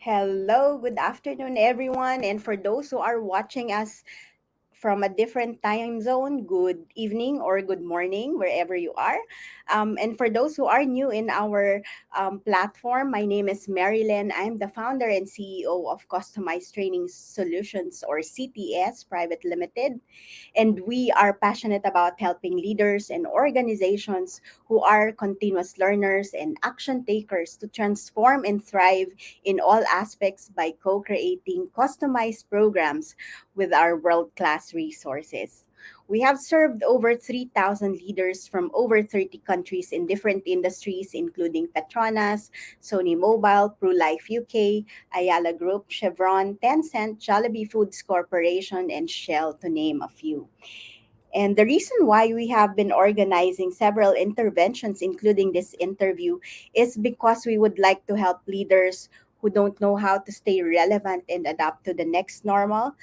Hello, good afternoon, everyone. And for those who are watching us from a different time zone, good evening or good morning, wherever you are. And for those who are new in our platform, my name is Marilyn. I'm the founder and CEO of Customized Training Solutions, or CTS Private Limited. And we are passionate about helping leaders and organizations who are continuous learners and action takers to transform and thrive in all aspects by co creating customized programs with our world class resources. We have served over 3,000 leaders from over 30 countries in different industries, including Petronas, Sony Mobile, ProLife UK, Ayala Group, Chevron, Tencent, Jollibee Foods Corporation, and Shell, to name a few. And the reason why we have been organizing several interventions, including this interview, is because we would like to help leaders who don't know how to stay relevant and adapt to the next normal,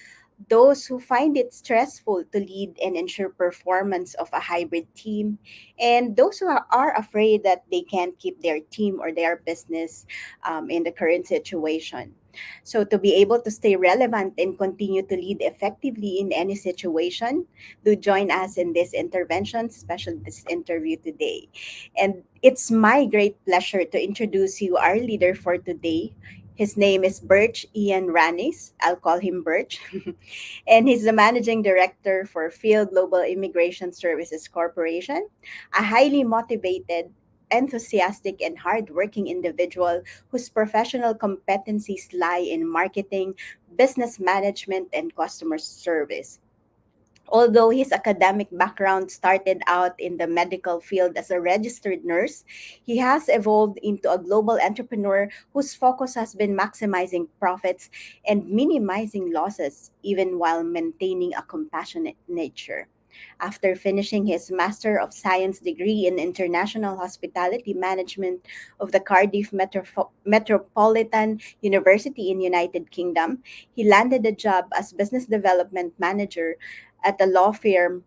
those who find it stressful to lead and ensure performance of a hybrid team, and those who are afraid that they can't keep their team or their business in the current situation. So, to be able to stay relevant and continue to lead effectively in any situation, do join us in this intervention, especially this interview today. And it's my great pleasure to introduce you our leader for today. His name is Bertch Ian Ranis. I'll call him Bertch. And he's the managing director for Field Global Immigration Services Corporation, a highly motivated, enthusiastic, and hardworking individual whose professional competencies lie in marketing, business management, and customer service. Although his academic background started out in the medical field as a registered nurse, he has evolved into a global entrepreneur whose focus has been maximizing profits and minimizing losses, even while maintaining a compassionate nature. After finishing his Master of Science degree in International Hospitality Management of the Cardiff Metropolitan University in United Kingdom, he landed a job as business development manager at the law firm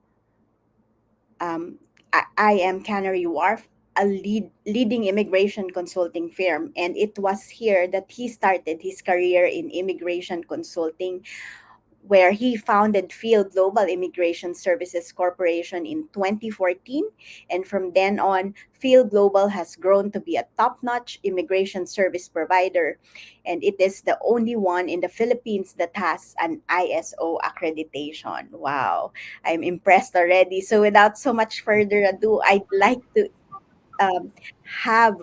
IAM Canary Wharf, a leading immigration consulting firm. And it was here that he started his career in immigration consulting, where he founded Field Global Immigration Services Corporation in 2014. And from then on, Field Global has grown to be a top notch immigration service provider. And it is the only one in the Philippines that has an ISO accreditation. Wow, I'm impressed already. So, without so much further ado, I'd like to um, have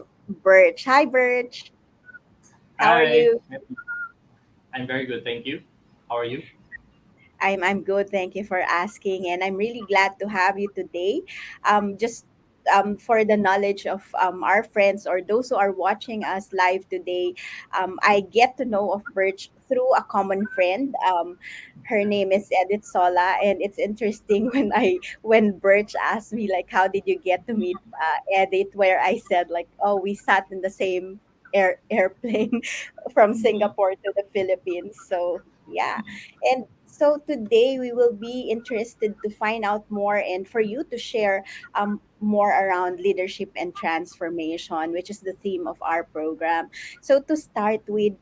Birch. Hi, Birch. How are Hi, you? I'm very good, thank you. How are you? I'm good. Thank you for asking, and I'm really glad to have you today. Just for the knowledge of our friends or those who are watching us live today, I get to know of Birch through a common friend. Her name is Edith Sola, and it's interesting when Birch asked me like, "How did you get to meet Edith?" Where I said like, "Oh, we sat in the same." Airplane from Mhm, Singapore to the Philippines. So yeah, mhm. and so today we will be interested to find out more and for you to share more around leadership and transformation, which is the theme of our program. So to start with,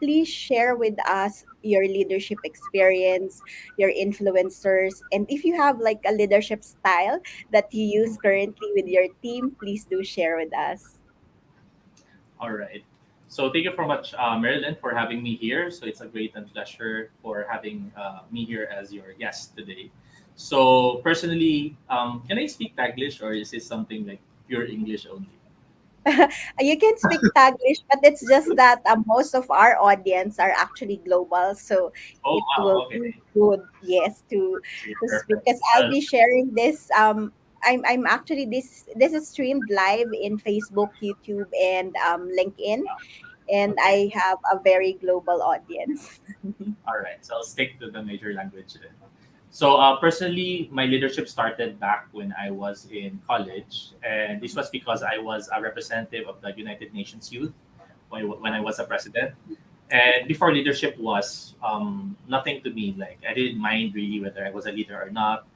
please share with us your leadership experience, your influencers, and if you have like a leadership style that you use currently with your team, please do share with us. All right. So thank you very much, Marilyn, for having me here. So it's a great and pleasure for having me here as your guest today. So personally, can I speak Taglish or is it something like pure English only? You can speak Taglish, but it's just that most of our audience are actually global, so Oh it will wow, be okay, good, yes, okay, to speak. perfect. Because I'll be sharing this. I'm actually this is streamed live in Facebook, YouTube, and LinkedIn, and Okay, I have a very global audience. all right. So I'll stick to the major language then. So personally, my leadership started back when I was in college, and this was because I was a representative of the United Nations Youth when I was a president. And before leadership was nothing to me. Like I didn't mind really whether I was a leader or not.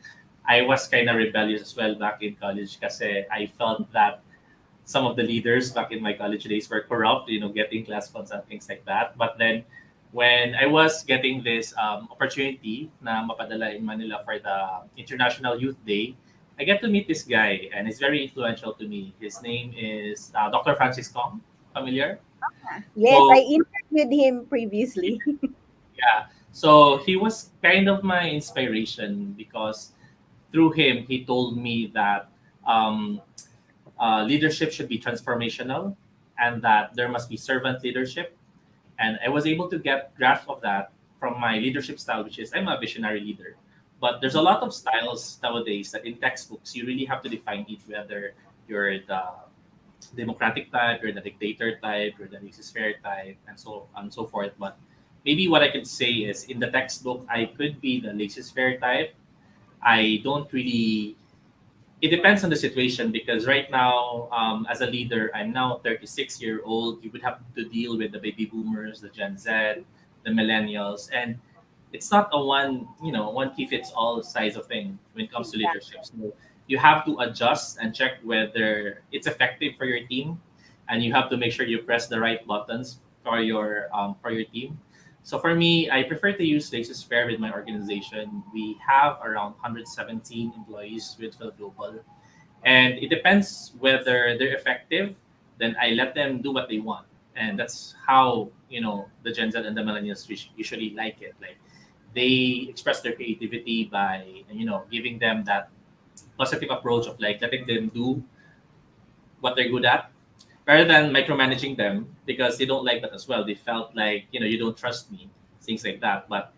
I was kind of rebellious as well back in college because I felt that some of the leaders back in my college days were corrupt, getting class funds and things like that. But then when I was getting this opportunity na mapadala in Manila for the International Youth Day, I get to meet this guy, and he's very influential to me. His name is Dr. Francis Kong. Familiar? Yes, I So interviewed him previously. yeah, so he was kind of my inspiration because through him he told me that um, leadership should be transformational, and that there must be servant leadership. And I was able to get grasp of that from my leadership style, which is I'm a visionary leader. But there's a lot of styles nowadays that in textbooks you really have to define it, whether you're the democratic type, you're the dictator type, you're the laissez-faire type, and so on and so forth. But maybe what I could say is in the textbook I could be the laissez-faire type. I don't really, it depends on the situation, because right now, as a leader, I'm now 36-year-old. You would have to deal with the baby boomers, the Gen Z, the millennials, and it's not a one key fits all size of thing when it comes to Exactly. leadership. So you have to adjust and check whether it's effective for your team, and you have to make sure you press the right buttons for your team. So for me, I prefer to use Laces Fair with my organization. We have around 117 employees with Phil Global, and it depends whether they're effective. Then I let them do what they want, and that's how the Gen Z and the millennials usually like it. Like they express their creativity by giving them that positive approach of like letting them do what they're good at rather than micromanaging them, because they don't like that as well. They felt like you don't trust me, things like that. But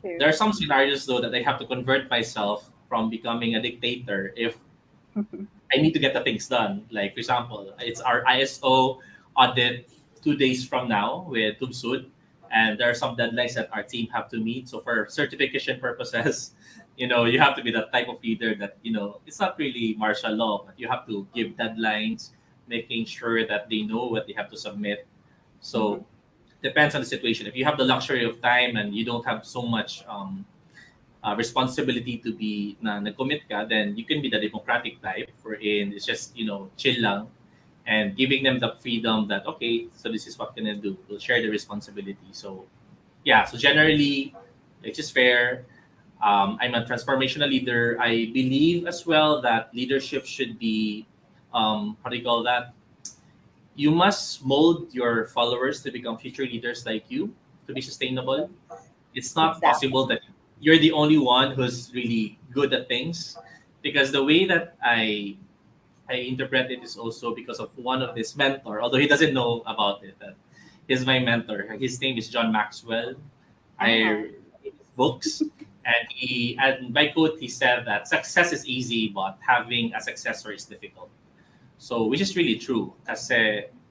there True. are some scenarios though that I have to convert myself from becoming a dictator if I need to get the things done. Like for example, it's our ISO audit 2 days from now with Tumsud, and there are some deadlines that our team have to meet. So for certification purposes, you have to be that type of leader that it's not really martial law, but you have to give deadlines, making sure that they know what they have to submit. Mhm. So depends on the situation. If you have the luxury of time and you don't have so much responsibility to be na nag-commit ka, then you can be the democratic type wherein it's just, chill lang and giving them the freedom that, okay, so this is what we're gonna do. We'll share the responsibility. So yeah, so generally, it's just fair. I'm a transformational leader. I believe as well that leadership should be, how do you call that? You must mold your followers to become future leaders like you to be sustainable. It's not Exactly. possible that you're the only one who's really good at things, because the way that I interpret it is also because of one of this mentor, although he doesn't know about it. That he's my mentor. His name is John Maxwell. I Uh-huh. read his books, and by quote he said that success is easy, but having a successor is difficult. So which is really true. As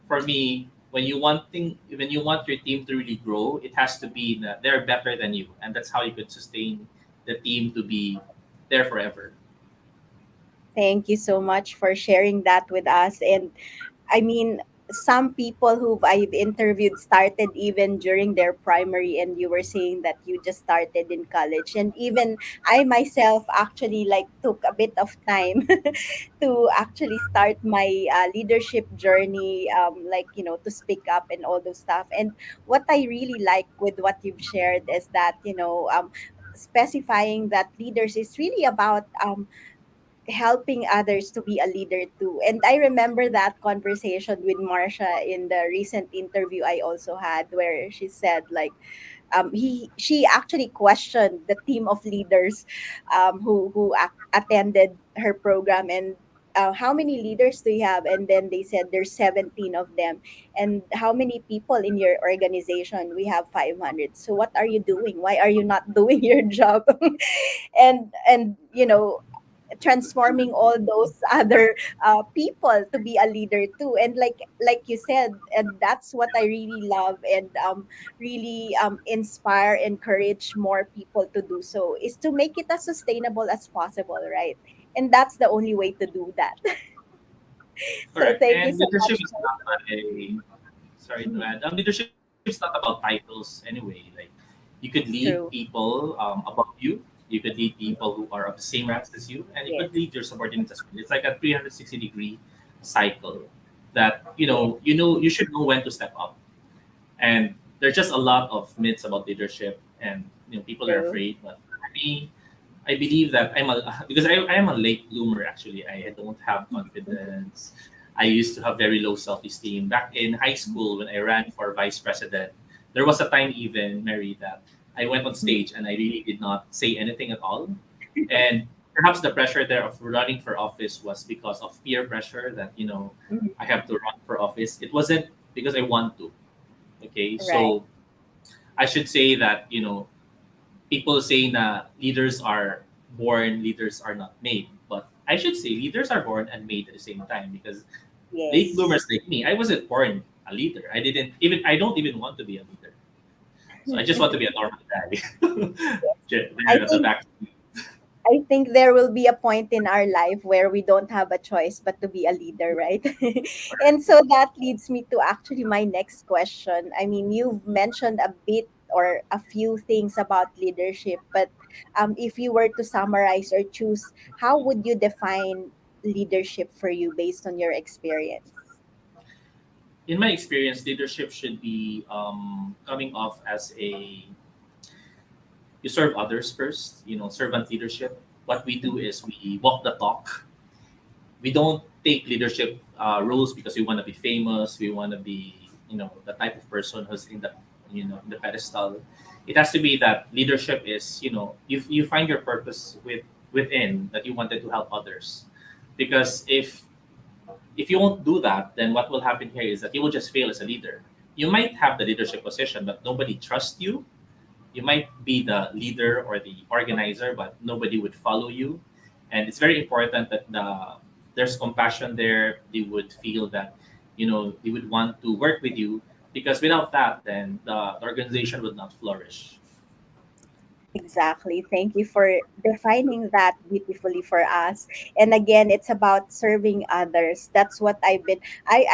for me, when you want your team to really grow, it has to be that they're better than you, and that's how you could sustain the team to be there forever. Thank you so much for sharing that with us. And I mean, some people who I've interviewed started even during their primary, and you were saying that you just started in college. And even I myself actually like took a bit of time to actually start my leadership journey, like, to speak up and all those stuff. And what I really like with what you've shared is that, specifying that leaders is really about helping others to be a leader too. And I remember that conversation with Marsha in the recent interview I also had, where she said like, she actually questioned the team of leaders who attended her program, and how many leaders do you have? And then they said there's 17 of them. And how many people in your organization? We have 500. So what are you doing? Why are you not doing your job? And transforming all those other people to be a leader too. And like you said, and that's what I really love, and really inspire, encourage more people to do so, is to make it as sustainable as possible, right? And that's the only way to do that. So Correct. thank you And so much leadership is for not a sorry to Mhm. add. Leadership is not about titles anyway. Like you could lead True. people above you. You could lead people who are of the same ranks as you, and you could Yes. lead your subordinates as well. It's like a 360-degree cycle. that you should know when to step up. And there's just a lot of myths about leadership, and people are True. afraid. But for me, I believe that I'm a because I am a late bloomer. Actually, I don't have confidence. I used to have very low self-esteem back in high school when I ran for vice president. There was a time, even Mary, that I went on stage and I really did not say anything at all. And perhaps the pressure there of running for office was because of peer pressure, that Mhm. I have to run for office. It wasn't because I want to. Okay, Right. so I should say that people say that leaders are born, leaders are not made. But I should say leaders are born and made at the same time, because late Yes. bloomers like me, I wasn't born a leader. I don't even want to be a leader. So I just want to be a normal guy. I There at the think back. I think there will be a point in our life where we don't have a choice but to be a leader, right? And so that leads me to actually my next question. I mean, you've mentioned a bit or a few things about leadership, but if you were to summarize or choose, how would you define leadership for you based on your experience? In my experience, leadership should be coming off as you serve others first. Servant leadership. What we do is we walk the talk. We don't take leadership roles because we want to be famous. We want to be the type of person who's in the pedestal. It has to be that leadership is you find your purpose within, that you wanted to help others. Because if you won't do that, then what will happen here is that you will just fail as a leader. You might have the leadership position, but nobody trusts you. You might be the leader or the organizer, but nobody would follow you. And it's very important that there's compassion there. They would feel that they would want to work with you, because without that, then the organization would not flourish. Exactly. Thank you for defining that beautifully for us. And again, it's about serving others. That's what I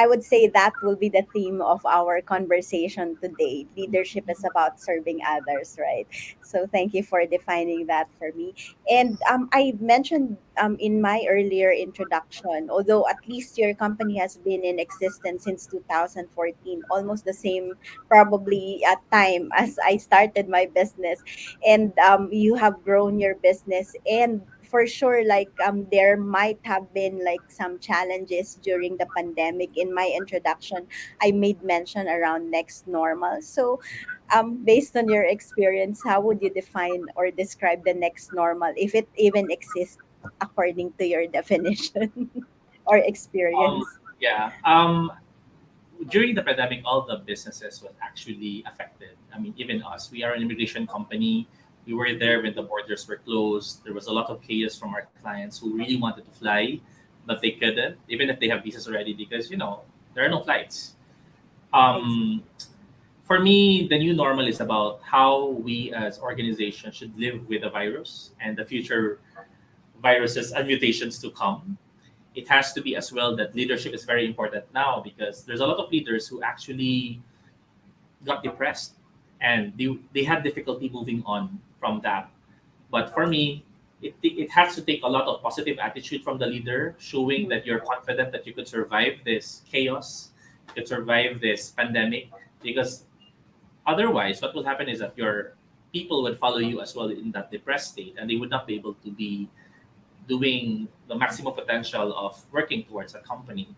would say that will be the theme of our conversation today. Leadership is about serving others, right? So thank you for defining that for me. And I mentioned in my earlier introduction, although at least your company has been in existence since 2014, almost the same probably at time as I started my business, and you have grown your business, and for sure, like there might have been like some challenges during the pandemic. In my introduction, I made mention around next normal. So based on your experience, how would you define or describe the next normal, if it even exists according to your definition or Um, experience? yeah. During the pandemic, all the businesses were actually affected. I mean, even us. We are an immigration company. We were there when the borders were closed. There was a lot of chaos from our clients who really wanted to fly, but they couldn't, even if they have visas already, because there are no flights. Ex- Um, for me, the new normal is about how we as organizations should live with the virus and the future viruses and mutations to come. It has to be as well that leadership is very important now, because there's a lot of leaders who actually got depressed, and they had difficulty moving on from that. But for me, it has to take a lot of positive attitude from the leader, showing that you're confident that you could survive this chaos, you could survive this pandemic. Because otherwise, what will happen is that your people would follow you as well in that depressed state, and they would not be able to be doing the maximum potential of working towards a company.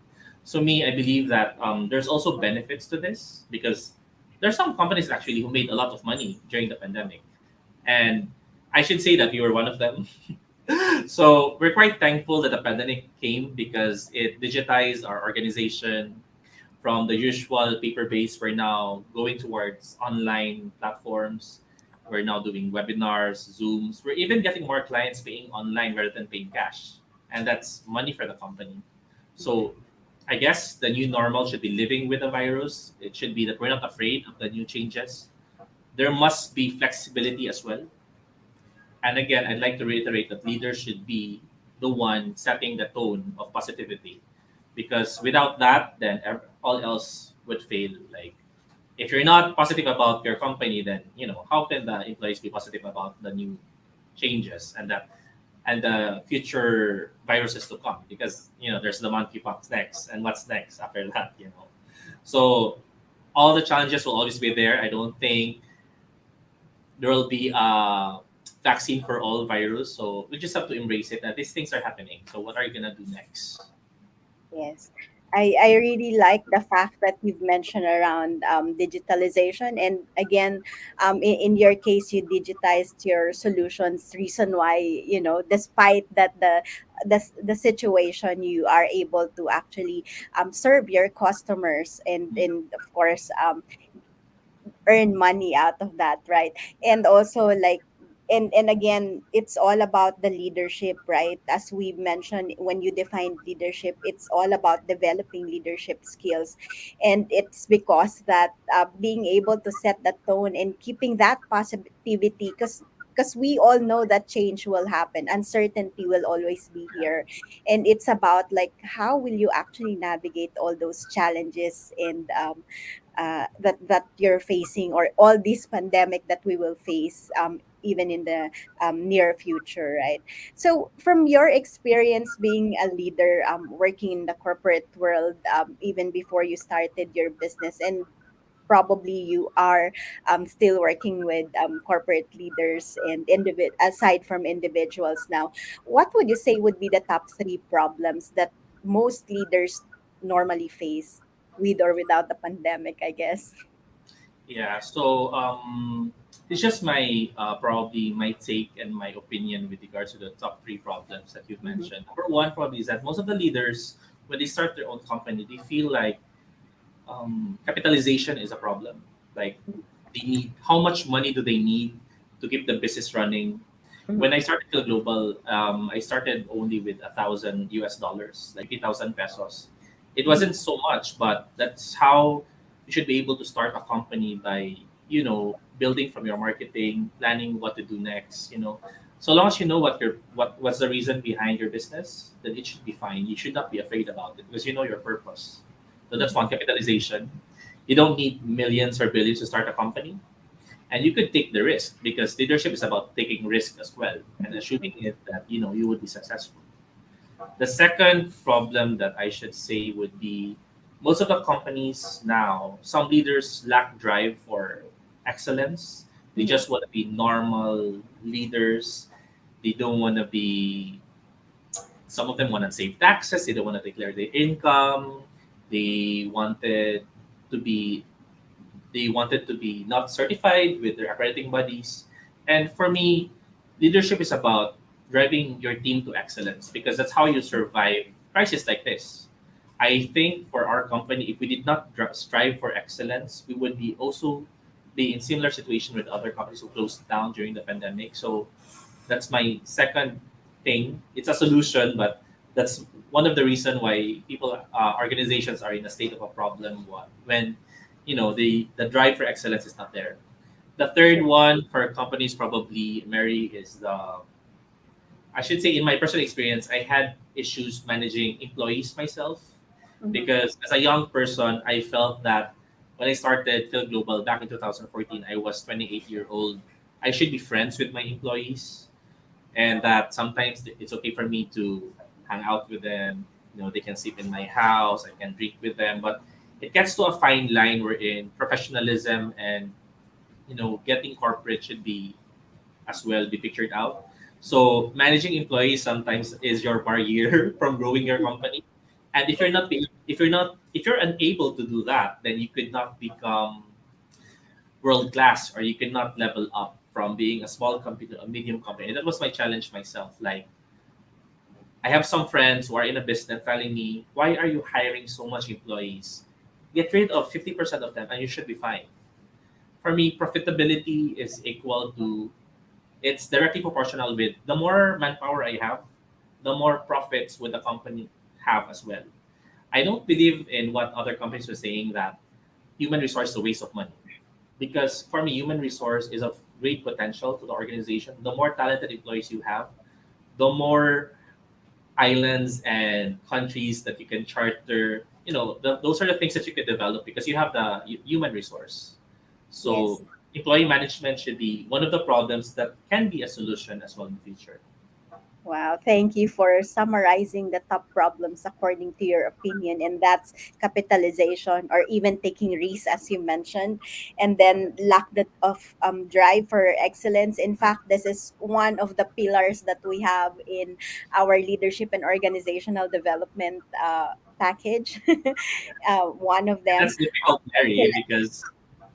So me, I believe that there's also benefits to this, because there's some companies actually who made a lot of money during the pandemic, and I should say that we were one of them. So we're quite thankful that the pandemic came, because it digitized our organization from the usual paper based. We're now going towards online platforms. We're now doing webinars, Zooms. We're even getting more clients paying online rather than paying cash. And that's money for the company. So I guess the new normal should be living with the virus. It should be that we're not afraid of the new changes. There must be flexibility as well. And again, I'd like to reiterate that leaders should be the one setting the tone of positivity, because without that, then all else would fail. Like, if you're not positive about your company, then how can the employees be positive about the new changes, and that and the future viruses to come, because there's the monkeypox next, and what's next after that. So all the challenges will always be there. I don't think there will be a vaccine for all virus, so we just have to embrace it that these things are happening. So what are you gonna do next? Yes. I really like the fact that you've mentioned around digitalization. And again, in your case, you digitized your solutions. Reason why, despite that the situation, you are able to actually serve your customers, and of course, earn money out of that, right? And also, like, and again, it's all about the leadership, right? As we mentioned, when you define leadership, it's all about developing leadership skills. And it's because that being able to set the tone and keeping that positivity, because we all know that change will happen, uncertainty will always be here. And it's about, like, how will you actually navigate all those challenges, and that you're facing, or all this pandemic that we will face, even in the near future, right? So from your experience being a leader, working in the corporate world, even before you started your business, and probably you are still working with corporate leaders and aside from individuals now, what would you say would be the top three problems that most leaders normally face, with or without the pandemic, I guess? Yeah, so it's just my probably my take and my opinion with regards to the top three problems that you've Mm-hmm. mentioned. Number one probably is that most of the leaders, when they start their own company, they feel like capitalization is a problem. Like, they need how much money do they need to keep the business running? When Mm-hmm. I started Phil Global, I started only with $1,000, like 50,000 pesos. It wasn't so much, but that's how you should be able to start a company by building from your marketing, planning what to do next. So long as you know what's the reason behind your business, then it should be fine. You should not be afraid about it because you know your purpose. So that's one, capitalization. You don't need millions or billions to start a company, and you could take the risk because leadership is about taking risk as well and assuming it that you would be successful. The second problem that I should say would be most of the companies now, some leaders lack drive for excellence. They Mm-hmm. just want to be normal leaders. They don't want to be, some of them want to save taxes, they don't want to declare their income. They wanted to be they wanted to be not certified with their accrediting bodies. And for me, leadership is about driving your team to excellence because that's how you survive crises like this. I think for our company, if we did not strive for excellence, we would be also be in similar situation with other companies who closed down during the pandemic. So that's my second thing. It's a solution, but that's one of the reason why organizations are in a state of a problem when the drive for excellence is not there. The third True. one for companies probably, Mary, is I should say in my personal experience, I had issues managing employees myself Mm-hmm. because as a young person, I felt that when I started Phil Global back in 2014, I was 28-year old. I should be friends with my employees, and that sometimes it's okay for me to hang out with them. They can sleep in my house. I can drink with them, but it gets to a fine line wherein professionalism and getting corporate should be as well be pictured out. So managing employees sometimes is your barrier from growing your company. And if you're unable to do that, then you could not become world class, or you could not level up from being a small company to a medium company. And that was my challenge myself. Like, I have some friends who are in a business telling me, why are you hiring so much employees? Get rid of 50% of them and you should be fine. For me, profitability is equal to, it's directly proportional with the more manpower I have, the more profits would the company have as well. I don't believe in what other companies were saying that human resource is a waste of money. Because for me, human resource is of great potential to the organization. The more talented employees you have, the more islands and countries that you can charter. Those are the things that you could develop because you have the human resource. Yes. So employee management should be one of the problems that can be a solution as well in the future. Wow, thank you for summarizing the top problems according to your opinion, and that's capitalization or even taking risks, as you mentioned, and then lack that of drive for excellence. In fact, this is one of the pillars that we have in our leadership and organizational development package. One of And them. that's difficult, Mary, because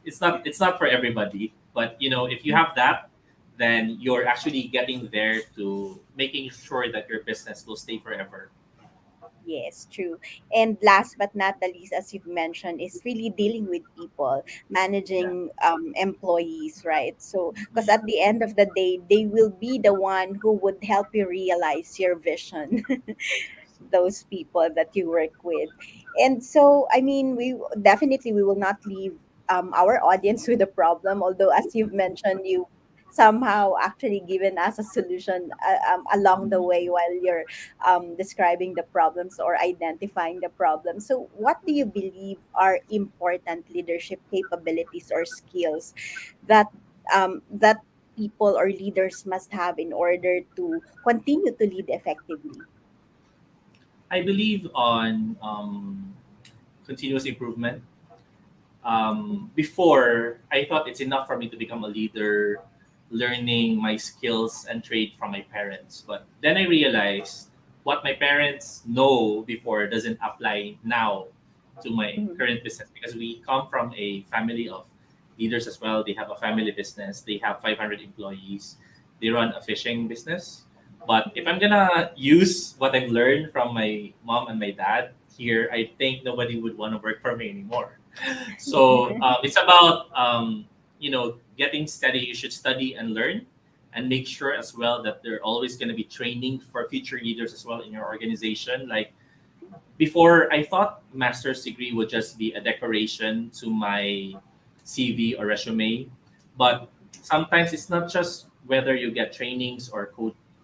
it's not for everybody. But if you have that, then you're actually getting there to making sure that your business will stay forever. Yes, true. And last but not the least, as you've mentioned, is really dealing with people, Yeah. managing employees, right? So, because at the end of the day, they will be the one who would help you realize your vision. Those people that you work with. And so, I mean, we will not leave our audience with a problem, although as you've mentioned, you somehow actually given us a solution along the way while you're describing the problems or identifying the problems. So what do you believe are important leadership capabilities or skills that that people or leaders must have in order to continue to lead effectively? I believe on continuous improvement. Before, I thought it's enough for me to become a leader, learning my skills and trait from my parents. But then I realized what my parents know before doesn't apply now to my Mhm. current business, because we come from a family of leaders as well. They have a family business, they have 500 employees, they run a fishing business. But if I'm gonna use what I've learned from my mom and my dad here, I think nobody would want to work for me anymore. So it's about getting steady. You should study and learn, and make sure as well that there are always going to be training for future leaders as well in your organization. Like before, I thought master's degree would just be a decoration to my CV or resume, but sometimes it's not just whether you get trainings or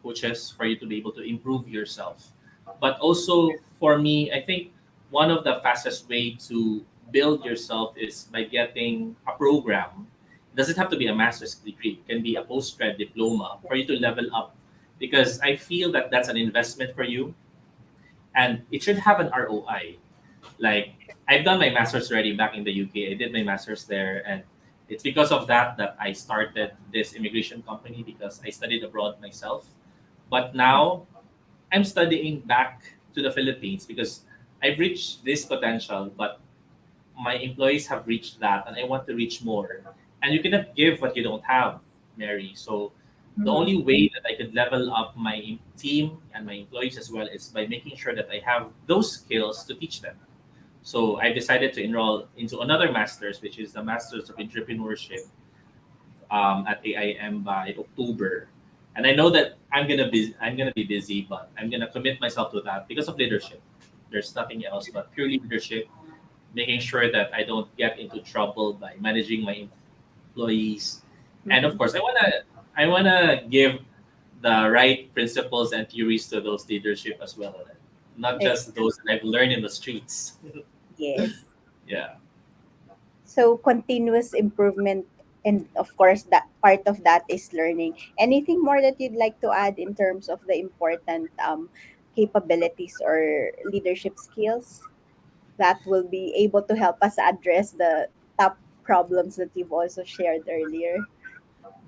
coaches for you to be able to improve yourself, but also for me, I think one of the fastest way to build yourself is by getting a program. It doesn't have to be a master's degree; it can be a postgrad diploma for you to level up, because I feel that that's an investment for you, and it should have an ROI. Like I've done my master's already back in the UK. I did my master's there, and it's because of that that I started this immigration company, because I studied abroad myself. But now I'm studying back to the Philippines because I've reached this potential, but my employees have reached that, and I want to reach more. And you cannot give what you don't have, Mary. So the Mhm. only way that I could level up my team and my employees as well is by making sure that I have those skills to teach them. So I decided to enroll into another master's, which is the Masters of Entrepreneurship at AIM by October. And I know that I'm gonna be busy, but I'm gonna commit myself to that because of leadership. There's nothing else but pure leadership, making sure that I don't get into trouble by managing my employees. And of Mhm. course, I wanna give the right principles and theories to those leadership as well, not just those that I've learned in the streets. Yes. Yeah. So continuous improvement, and of course that part of that is learning. Anything more that you'd like to add in terms of the important capabilities or leadership skills that will be able to help us address the top problems that you've also shared earlier?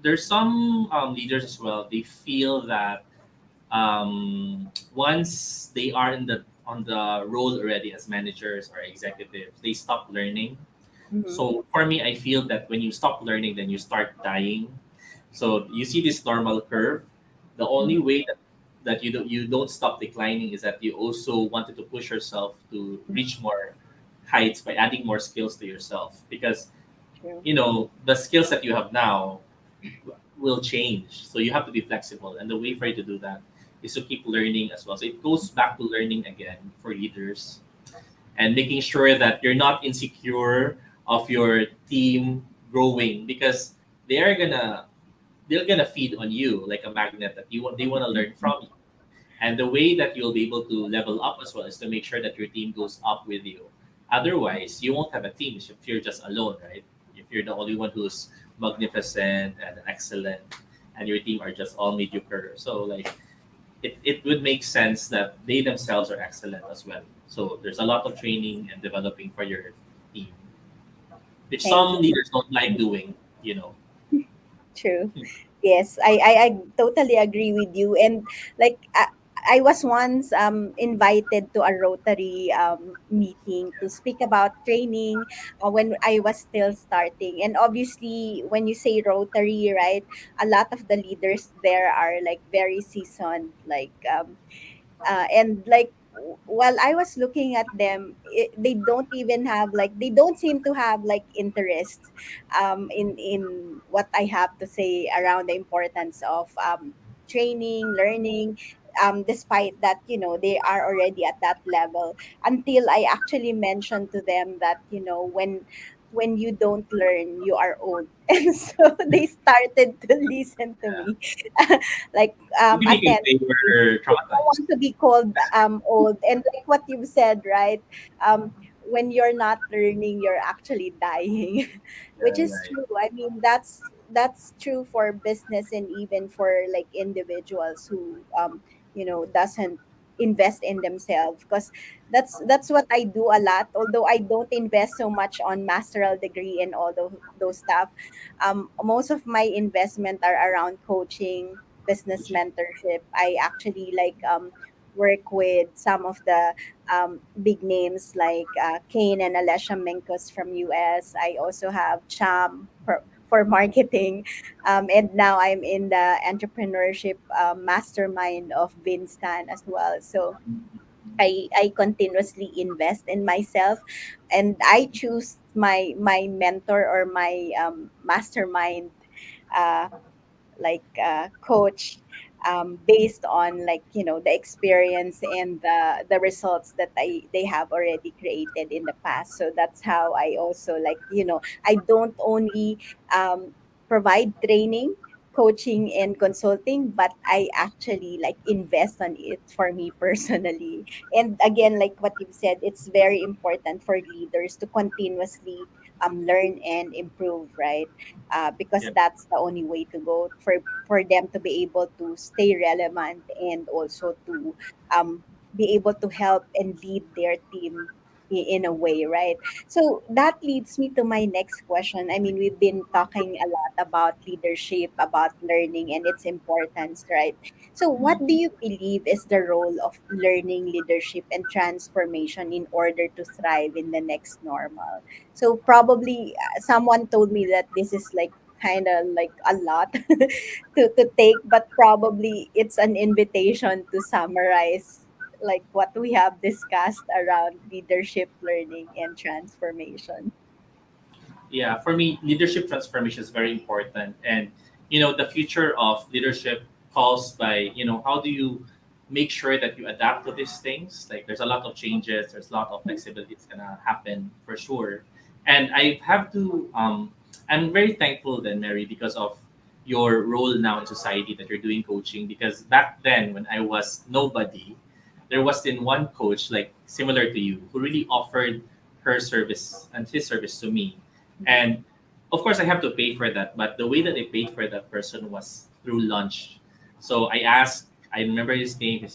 There's some leaders as well. They feel that once they are in the on the role already as managers or executives, they stop learning. Mm-hmm. So for me, I feel that when you stop learning, then you start dying. So you see this normal curve. The only Mm-hmm. way that you don't stop declining is that you also wanted to push yourself to reach more heights by adding more skills to yourself, because True. the skills that you have now will change. So you have to be flexible, and the way for you to do that is to keep learning as well. So it goes back to learning again for leaders, and making sure that you're not insecure of your team growing, because they're gonna they're gonna feed on you like a magnet that they want to learn from you. And the way that you'll be able to level up as well is to make sure that your team goes up with you. Otherwise, you won't have a team if you're just alone, right? If you're the only one who's magnificent and excellent, and your team are just all mediocre. So like it would make sense that they themselves are excellent as well. So there's a lot of training and developing for your team, which Thank some you. leaders don't like doing, you know. True. Yes, I totally agree with you. And like I was once invited to a Rotary meeting to speak about training when I was still starting. And obviously, when you say Rotary, right, a lot of the leaders there are like very seasoned, like and like while I was looking at them, they don't even have like they don't seem to have like interest in what I have to say around the importance of training, learning. Despite that, they are already at that level. Until I actually mentioned to them that when you don't learn, you are old, and so they started to listen to me, like Maybe because attend. they were They don't traumatized. want to be called old. And like what you've said, right? When you're not learning, you're actually dying, which Yeah, is right. true. I mean, that's true for business and even for like individuals who doesn't invest in themselves, because that's what I do a lot. Although I don't invest so much on masteral degree and all those stuff, most of my investment are around coaching, business Coaching. mentorship. I actually like work with some of the big names like Kane and Alessia Menkos from US. I also have Cham for marketing, and now I'm in the entrepreneurship mastermind of Vinstan as well. So I continuously invest in myself, and I choose my mentor or my mastermind uh, coach based on like the experience and the results that they have already created in the past. So that's how I also like I don't only provide training, coaching and consulting, but I actually like invest on it for me personally. And again, like what you've said, it's very important for leaders to continuously learn and improve, right? Because Yeah. that's the only way to go for them to be able to stay relevant and also to be able to help and lead their team in a way, right? So that leads me to my next question. I mean, we've been talking a lot about leadership, about learning and its importance, right? So what do you believe is the role of learning, leadership and transformation in order to thrive in the next normal? So probably someone told me that this is like kind of like a lot to take, but probably it's an invitation to summarize like what we have discussed around leadership, learning and transformation. Yeah, for me, leadership transformation is very important, and the future of leadership calls by how do you make sure that you adapt to these things. Like there's a lot of changes, there's a lot of flexibility that's gonna happen for sure, and I have to. I'm very thankful then, Mary, because of your role now in society that you're doing coaching. Because back then, when I was nobody, there was then one coach like similar to you who really offered her service and his service to me, and of course, I have to pay for that. But the way that I paid for that person was through lunch. So I asked. I remember his name.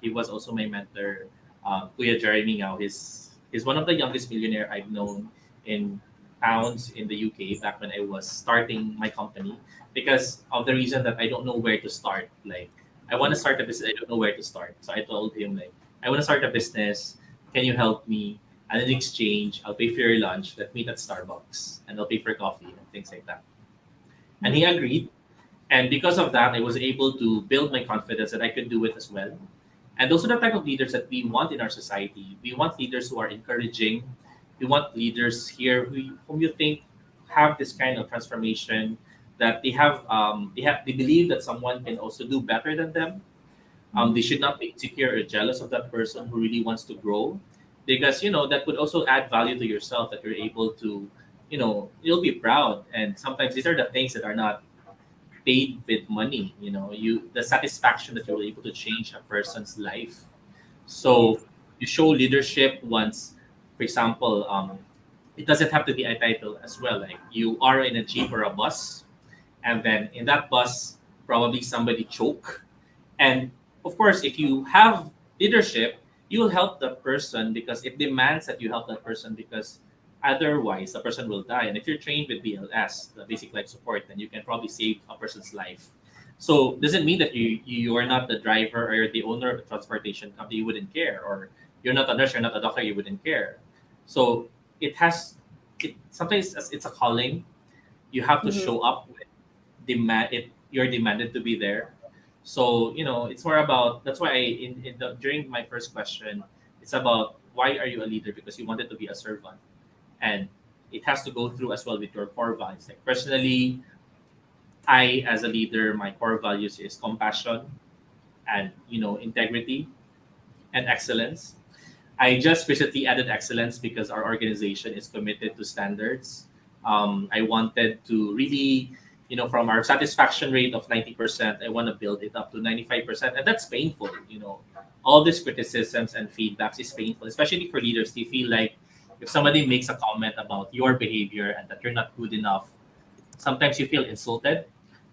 He was also my mentor, Kuya Jeremy. Now he's one of the youngest millionaire I've known in pounds in the UK back when I was starting my company, because of the reason that I don't know where to start. Like I want to start a business, I don't know where to start. So I told him like I want to start a business. Can you help me? And in exchange, I'll pay for your lunch. Let's meet at Starbucks, and I'll pay for coffee and things like that. And he agreed. And because of that, I was able to build my confidence that I could do it as well. And those are the type of leaders that we want in our society. We want leaders who are encouraging. We want leaders here whom you think have this kind of transformation, that they believe that someone can also do better than them. They should not be insecure or jealous of that person who really wants to grow, because that would also add value to yourself, that you're able to, you'll be proud. And sometimes these are the things that are not paid with money. The satisfaction that you're able to change a person's life. So Yes. you show leadership once, for example, it doesn't have to be a title as well. Like you are in a jeep or a bus, and then in that bus, probably somebody choke, and of course, if you have leadership, you will help that person because it demands that you help that person, because otherwise the person will die. And if you're trained with BLS, the basic life support, then you can probably save a person's life. So doesn't mean that you are not the driver or you're the owner of a transportation company, you wouldn't care, or you're not a nurse, you're not a doctor, you wouldn't care. So it has it sometimes it's a calling. You have to Mm-hmm. show up with demand it. You're demanded to be there. So it's more about, that's why during my first question, it's about why are you a leader, because you wanted to be a servant. And it has to go through as well with your core values. Like personally, I as a leader, my core values is compassion and integrity and excellence. I just recently added excellence because our organization is committed to standards. I wanted to really, from our satisfaction rate of 90%, I want to build it up to 95%. And that's painful. All these criticisms and feedbacks is painful, especially for leaders. They feel like if somebody makes a comment about your behavior and that you're not good enough, sometimes you feel insulted.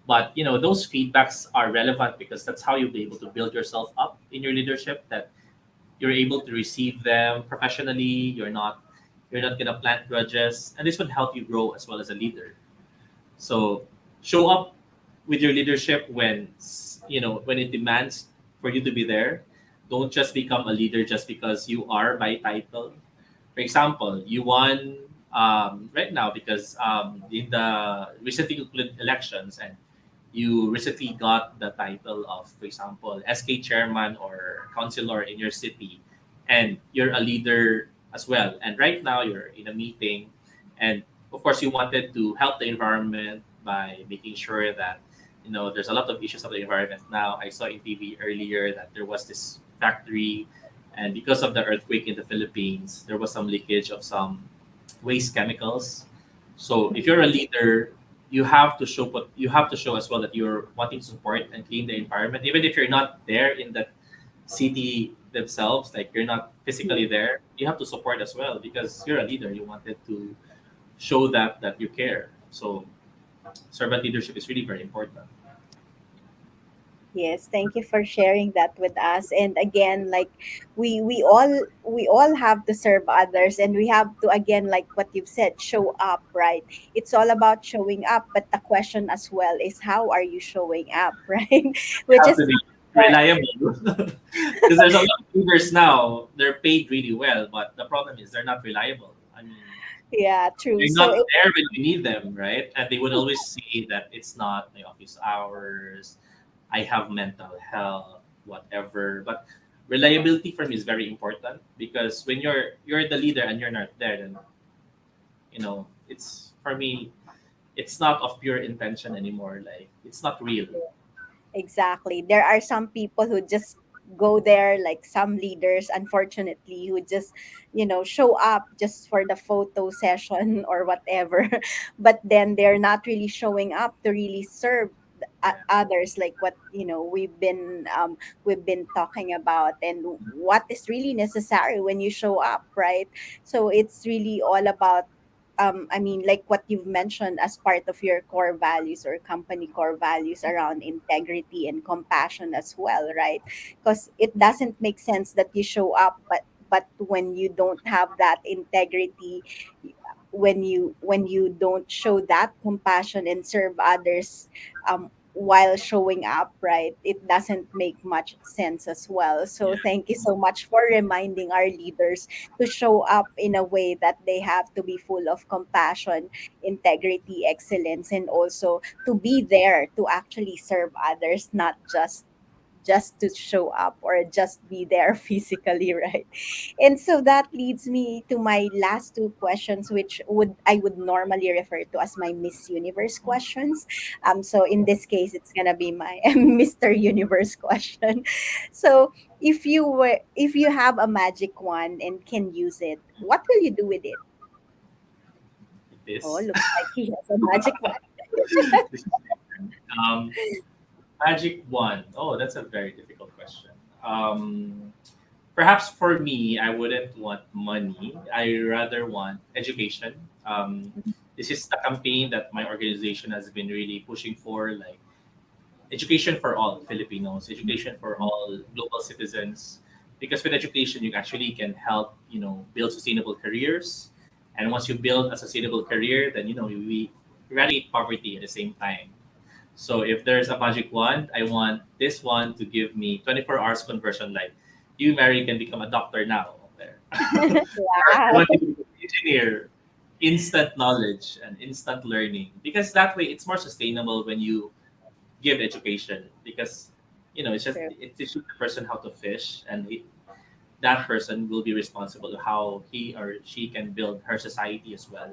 But those feedbacks are relevant because that's how you'll be able to build yourself up in your leadership. That you're able to receive them professionally. You're not gonna plant grudges, and this would help you grow as well as a leader. So show up with your leadership when it demands for you to be there. Don't just become a leader just because you are by title. For example, you won right now because in the recently concluded elections, and you recently got the title of, for example, SK chairman or councilor in your city, and you're a leader as well. And right now you're in a meeting, and of course you wanted to help the environment by making sure that there's a lot of issues of the environment now. I saw in TV earlier that there was this factory, and because of the earthquake in the Philippines, there was some leakage of some waste chemicals. So if you're a leader, you have to show as well that you're wanting to support and clean the environment, even if you're not there in that city themselves, like you're not physically there. You have to support as well because you're a leader. You wanted to show that you care. So servant leadership is really very important. Yes, thank you for sharing that with us. And again, like we all have to serve others, and we have to, again, like what you've said, show up, right? It's all about showing up, but the question as well is how are you showing up, right? Which Have to is be more, reliable because there's a lot of leaders now. They're paid really well, but the problem is they're not reliable. I mean, yeah, true. they're So not it, there when you need them, right? And they would always say that it's not my office hours. I have mental health, whatever. But reliability for me is very important because when you're the leader and you're not there, then it's for me, it's not of pure intention anymore. Like it's not real. exactly. There are some people who just go there, like some leaders, unfortunately, who just, show up just for the photo session or whatever. But then they're not really showing up to really serve others, like what, we've been talking about, and what is really necessary when you show up, right? So it's really all about, I mean, like what you've mentioned as part of your core values or company core values around integrity and compassion as well, right? Because it doesn't make sense that you show up, but when you don't have that integrity, when you don't show that compassion and serve others, while showing up, right, it doesn't make much sense as well. So Yeah. thank you so much for reminding our leaders to show up in a way that they have to be full of compassion, integrity, excellence, and also to be there to actually serve others, not just to show up or just be there physically, right? And so that leads me to my last two questions, which would normally refer to as my Miss Universe questions. So in this case, it's gonna be my Mr. Universe question. So if you have a magic wand and can use it, what will you do with it? Oh, This. looks like he has a magic wand. This is different. Magic one. Oh, that's a very difficult question. Um, Perhaps for me, I wouldn't want money. I rather want education. This is the campaign that my organization has been really pushing for. Like education for all Filipinos, education for all global citizens. Because with education, you actually can help, build sustainable careers. And once you build a sustainable career, then, we eradicate poverty at the same time. So if there's a magic wand, I want this one to give me 24 hours conversion. Like you, Mary, can become a doctor now. There. Or I Wow. want to become an engineer. Instant knowledge and instant learning. Because that way it's more sustainable when you give education. Because it's just True. it teaches the person how to fish, and that person will be responsible to how he or she can build her society as well,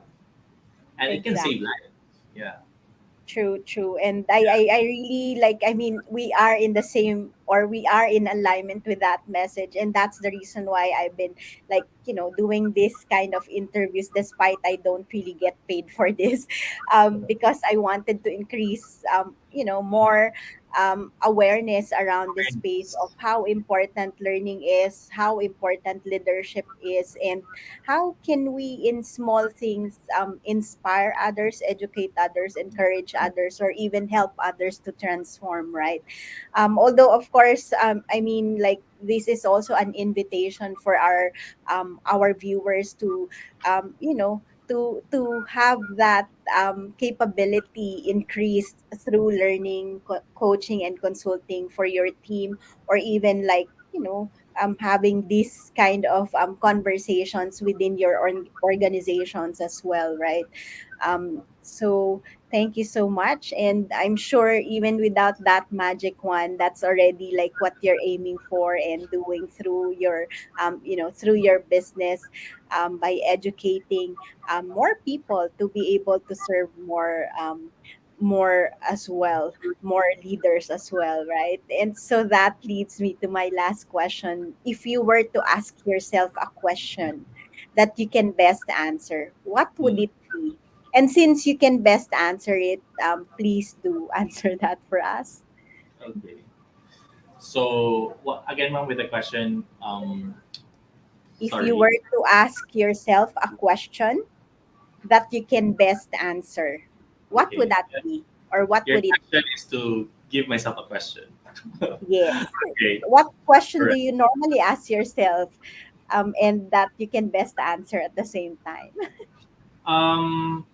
and it can save Exactly. lives. Yeah. True, true. And I really like, I mean, we are in the same, or we are in alignment with that message. And that's the reason why I've been like, doing this kind of interviews, despite I don't really get paid for this, because I wanted to increase, more awareness around this space of how important learning is, how important leadership is, and how can we in small things inspire others, educate others, encourage others, or even help others to transform, right? Although of course, I mean, like, this is also an invitation for our viewers to to have that capability increased through learning, coaching, and consulting for your team, or even like, having this kind of conversations within your organizations as well, right? So thank you so much, and I'm sure even without that magic one, that's already like what you're aiming for and doing through your through your business, by educating more people to be able to serve more as well, more leaders as well, right? And so that leads me to my last question. If you were to ask yourself a question that you can best answer, what would Mm, it be? And since you can best answer it, please do answer that for us. okay. So, what again, ma'am, with the question? If you were Sorry. to ask yourself a question that you can best answer, what would Okay. that be? Or what Your would it question is to give myself a question. Yes. Okay. What question do Correct. you normally ask yourself, and that you can best answer at the same time?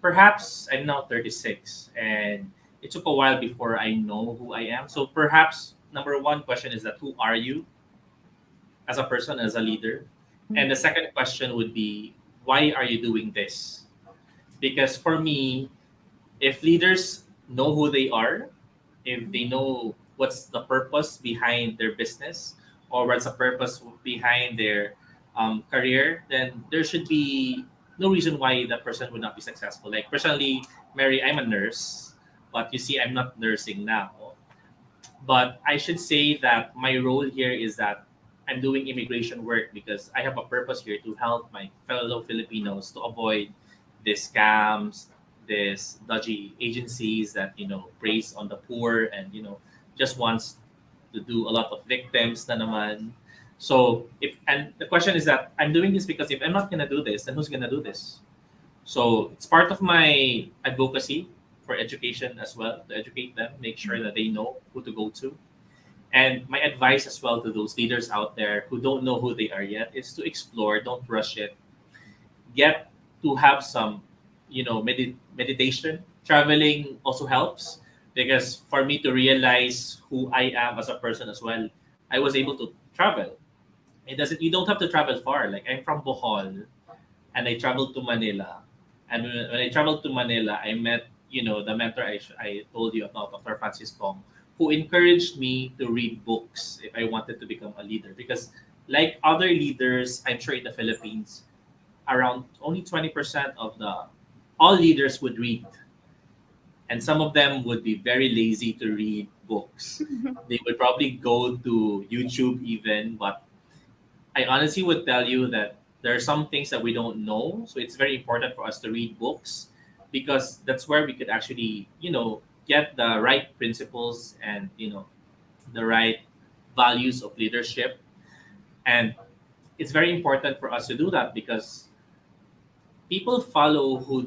Perhaps I'm now 36, and it took a while before I know who I am. So perhaps number one question is that who are you as a person, as a leader? And the second question would be, why are you doing this? Because for me, if leaders know who they are, if they know what's the purpose behind their business, or what's the purpose behind their career, then there should be no reason why that person would not be successful. Like personally, Mary, I'm a nurse, but you see, I'm not nursing now. But I should say that my role here is that I'm doing immigration work because I have a purpose here to help my fellow Filipinos to avoid these scams, these dodgy agencies that preys on the poor and just wants to do a lot of victims na naman. So if and the question is that I'm doing this because if I'm not gonna do this, then who's gonna do this? So it's part of my advocacy for education as well, to educate them, make sure that they know who to go to. And my advice as well to those leaders out there who don't know who they are yet is to explore, don't rush it. Get to have some, meditation. Traveling also helps because for me to realize who I am as a person as well, I was able to travel. It doesn't. You don't have to travel far. Like I'm from Bohol, and I traveled to Manila. And when I traveled to Manila, I met, the mentor I told you about, Dr. Francis Kong, who encouraged me to read books if I wanted to become a leader. Because, like other leaders, I'm sure in the Philippines, around only 20% of the all leaders would read, and some of them would be very lazy to read books. They would probably go to YouTube even, but I honestly would tell you that there are some things that we don't know. So it's very important for us to read books because that's where we could actually, get the right principles and, the right values of leadership. And it's very important for us to do that because people follow who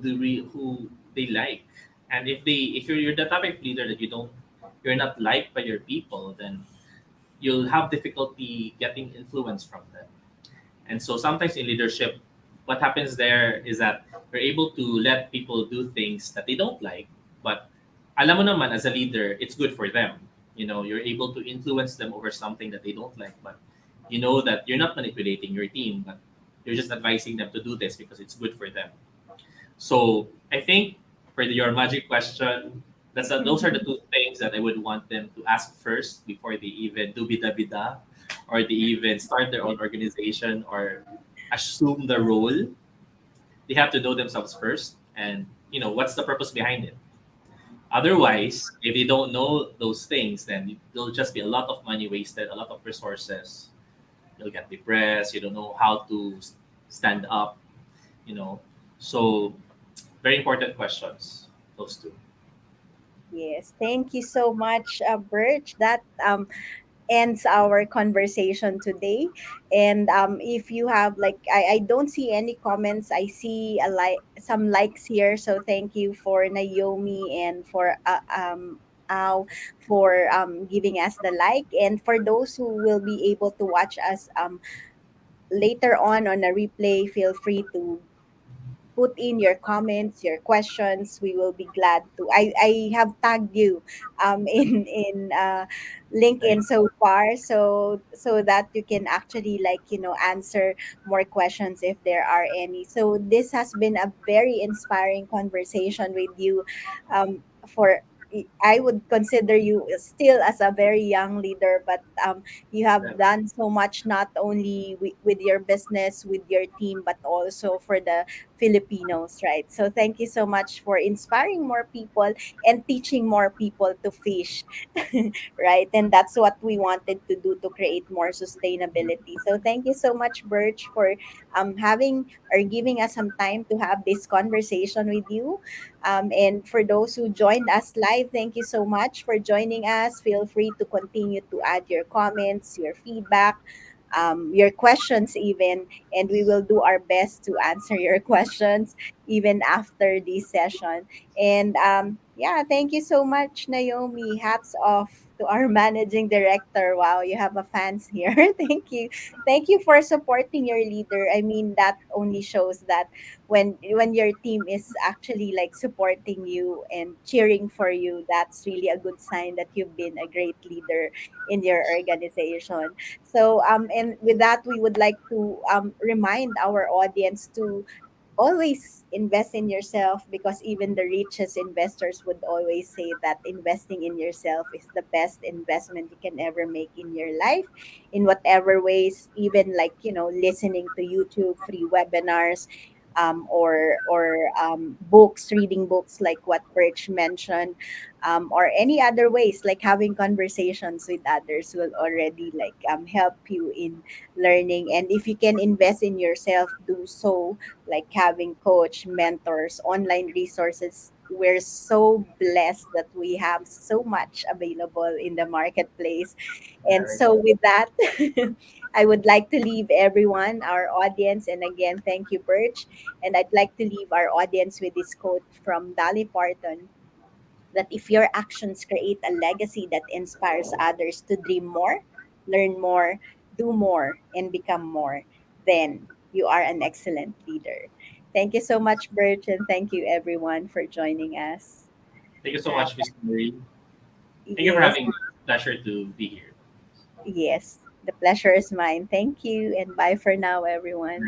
they like. And if you're the type of leader that you're not liked by your people, then you'll have difficulty getting influence from them. And so sometimes in leadership, what happens there is that you're able to let people do things that they don't like, but alam mo naman as a leader, it's good for them. You're able to influence them over something that they don't like, but you know that you're not manipulating your team, but you're just advising them to do this because it's good for them. So I think for your magic question, those are the two things that I would want them to ask first before they even do bida bida, or they even start their own organization or assume the role. They have to know themselves first, and what's the purpose behind it. Otherwise, if you don't know those things, then there'll just be a lot of money wasted, a lot of resources. You'll get depressed. You don't know how to stand up. You know, so very important questions. Those two. Yes, thank you so much, Birch. That ends our conversation today. And if you have like, I don't see any comments. I see a like some likes here. So thank you for Naomi and for Al for giving us the like. And for those who will be able to watch us later on a replay, feel free to put in your comments, your questions. We will be glad to. I have tagged you in LinkedIn Thanks. so far, so that you can actually answer more questions if there are any. So this has been a very inspiring conversation with you. For I would consider you still as a very young leader, but you have Yeah, done so much, not only with your business, with your team, but also for the Filipinos, right? So thank you so much for inspiring more people and teaching more people to fish, right? And that's what we wanted to do to create more sustainability. So thank you so much, Birch, for having or giving us some time to have this conversation with you. And for those who joined us live, thank you so much for joining us. Feel free to continue to add your comments, your feedback, your questions, even, and we will do our best to answer your questions even after this session. And yeah, thank you so much, Naomi. Hats off to our managing director. Wow, you have a fans here. Thank you for supporting your leader. I mean, that only shows that when your team is actually like supporting you and cheering for you, that's really a good sign that you've been a great leader in your organization. So, and with that, we would like to remind our audience to always invest in yourself, because even the richest investors would always say that investing in yourself is the best investment you can ever make in your life, in whatever ways, even like listening to YouTube free webinars, or books, reading books like what Birch mentioned, or any other ways like having conversations with others will already like help you in learning. And if you can invest in yourself, do so, like having coach, mentors, online resources. We're so blessed that we have so much available in the marketplace. yeah, And right. so with that, I would like to leave everyone, our audience, and again, thank you, Birch. And I'd like to leave our audience with this quote from Dolly Parton, that if your actions create a legacy that inspires others to dream more, learn more, do more, and become more, then you are an excellent leader. Thank you so much, Birch, and thank you everyone for joining us. Thank you so Uh, much, Miss Mary. Thank you for yes, having me. Pleasure to be here. yes, the pleasure is mine. Thank you, and bye for now, everyone.